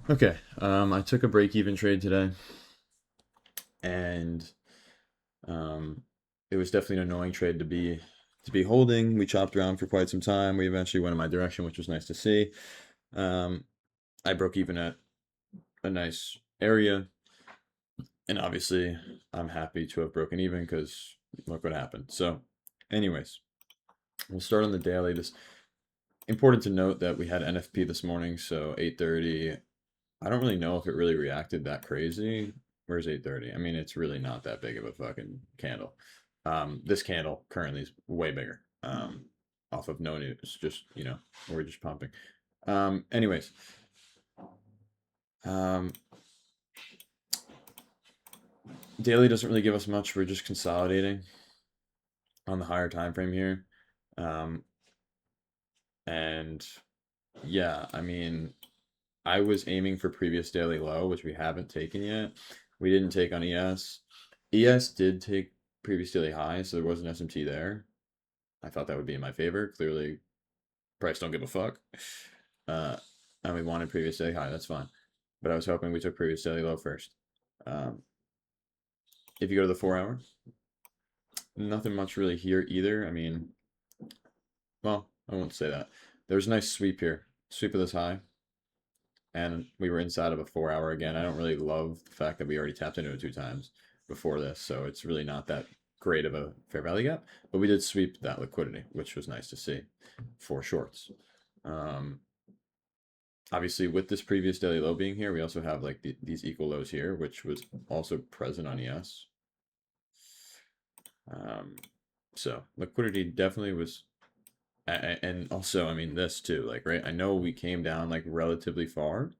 Okay, I took a break-even trade today, and um, it was definitely an annoying trade to be holding. We chopped around for quite some time. We eventually went in my direction, which was nice to see. Um, I broke even at a nice area, and obviously, I'm happy to have broken even because look what happened. So, anyways, we'll start on the daily. This important to note that we had NFP this morning, so 8:30. I don't really know if it really reacted that crazy. Where's 8:30? I mean, it's really not that big of a fucking candle. This candle currently is way bigger. Off of no news, just we're just pumping. Anyways, um, daily doesn't really give us much. We're just consolidating on the higher time frame here, um, and yeah, I mean, I was aiming for previous daily low, which we haven't taken yet. We didn't take on ES. ES did take previous daily high, so there was an SMT there. I thought that would be in my favor. Clearly, price don't give a fuck. Uh, and we wanted previous daily high. That's fine. But I was hoping we took previous daily low first. Um, if you go to the 4 hour, nothing much really here either. I mean, well, I won't say that. There's a nice sweep here. Sweep of this high. And we were inside of a 4 hour again. I don't really love the fact that we already tapped into it 2 times before this, so it's really not that great of a fair value gap. But we did sweep that liquidity, which was nice to see for shorts. Um, Obviously, with this previous daily low being here, we also have like these equal lows here, which was also present on ES. Um, so liquidity definitely was, and also, I mean, this too, like, right? I know we came down like relatively far,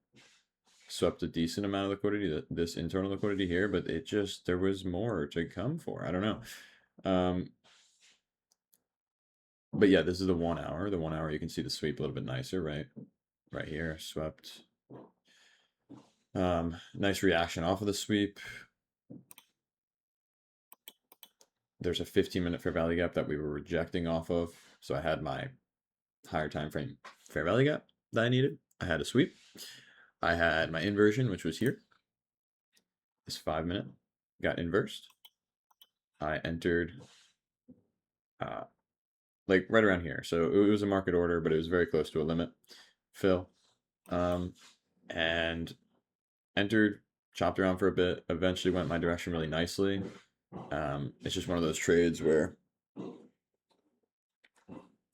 swept a decent amount of liquidity, this internal liquidity here, but it just there was more to come for. I don't know. But yeah, this is the 1 hour. The 1 hour you can see the sweep a little bit nicer, right? Right here, swept. Nice reaction off of the sweep. There's a 15-minute fair value gap that we were rejecting off of. So I had my higher time frame fair value gap that I needed. I had a sweep. I had my inversion, which was here. This 5 minute got inversed. I entered uh, like right around here. So it was a market order, but it was very close to a limit fill. Um, and entered, chopped around for a bit, eventually went my direction really nicely. It's just one of those trades where,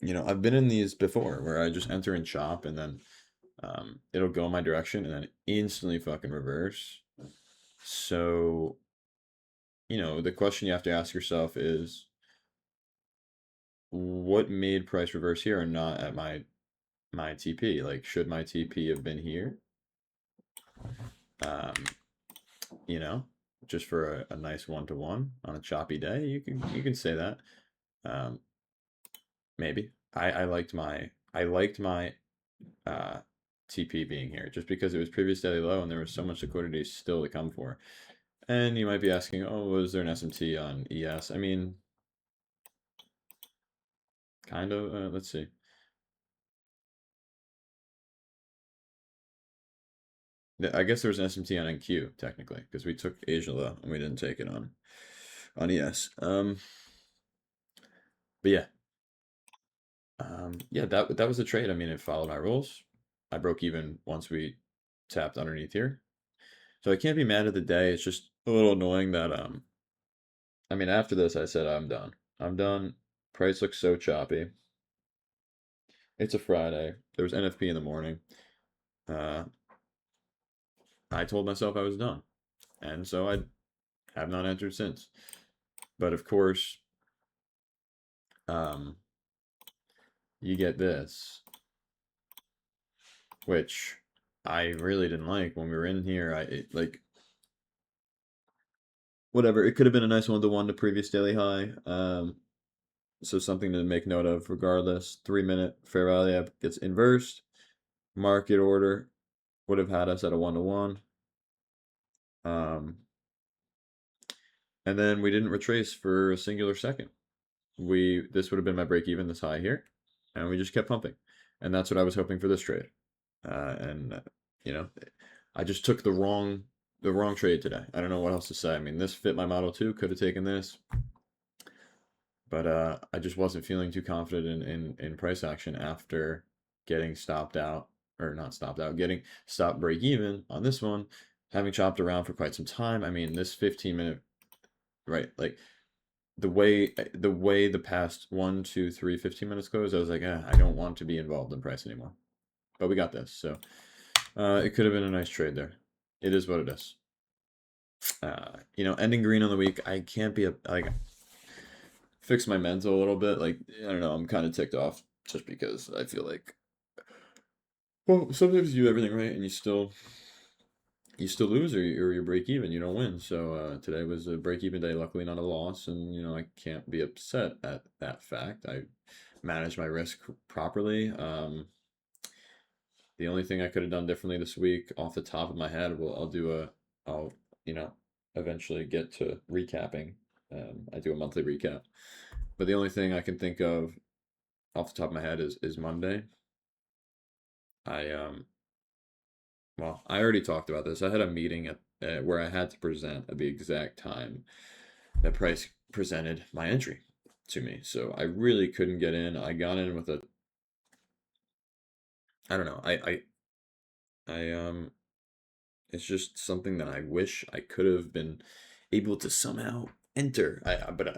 I've been in these before where I just enter and chop and then it'll go in my direction and then instantly fucking reverse. So, the question you have to ask yourself is what made price reverse here and not at my TP? Like, should my TP have been here? Um, you know, just for a nice 1-to-1 on a choppy day, you can say that. Um, maybe. I liked my uh TP being here just because it was previous daily low and there was so much liquidity still to come for. And you might be asking, oh, was there an SMT on ES? I mean, kind of. Let's see. I guess there was an SMT on NQ technically because we took Asia low and we didn't take it on ES. But yeah, yeah, that was the trade. I mean, it followed my rules. I broke even once we tapped underneath here, so I can't be mad at the day. It's just a little annoying that I mean, after this, I said I'm done. I'm done. Price looks so choppy. It's a Friday. There was NFP in the morning. Uh, I told myself I was done, and so I have not entered since. But of course, um, you get this, which I really didn't like when we were in here. Like whatever. It could have been a nice 1-to-1 to previous daily high. So something to make note of. Regardless, 3 minute fair value gets inversed. Market order would have had us at a 1-to-1. Um, and then we didn't retrace for a singular second. This would have been my break even this high here, and we just kept pumping, and that's what I was hoping for this trade. And you know, I just took the wrong trade today. I don't know what else to say. I mean, this fit my model too. Could have taken this, but I just wasn't feeling too confident in price action after getting stopped out, or not stopped out, getting stopped break even on this one, having chopped around for quite some time. I mean, this 15-minute, right, like the way the past 1, 2, 3, 15 minutes goes, I was like, I don't want to be involved in price anymore. But we got this, so it could have been a nice trade there. It is what it is. Ending green on the week, I can't be like fix my mental a little bit. Like, I don't know, I'm kind of ticked off just because I feel like, well, sometimes you do everything right and you still lose, or you break even, you don't win. So today was a break even day, luckily not a loss, and I can't be upset at that fact. I managed my risk properly. The only thing I could have done differently this week, off the top of my head, well, I'll eventually get to recapping. I do a monthly recap, but the only thing I can think of off the top of my head is Monday. I Well, I already talked about this. I had a meeting where I had to present at the exact time that Price presented my entry to me. So I really couldn't get in. I got in with I don't know. It's just something that I wish I could have been able to somehow enter. But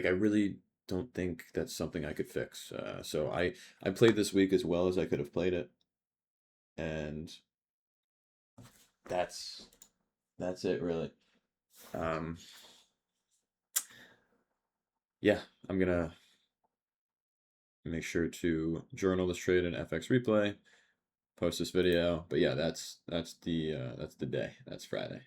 I really don't think that's something I could fix. So I played this week as well as I could have played it, and that's that's it really. Um, yeah, I'm gonna make sure to journal this trade in FX replay, post this video. But yeah, that's the day. That's Friday.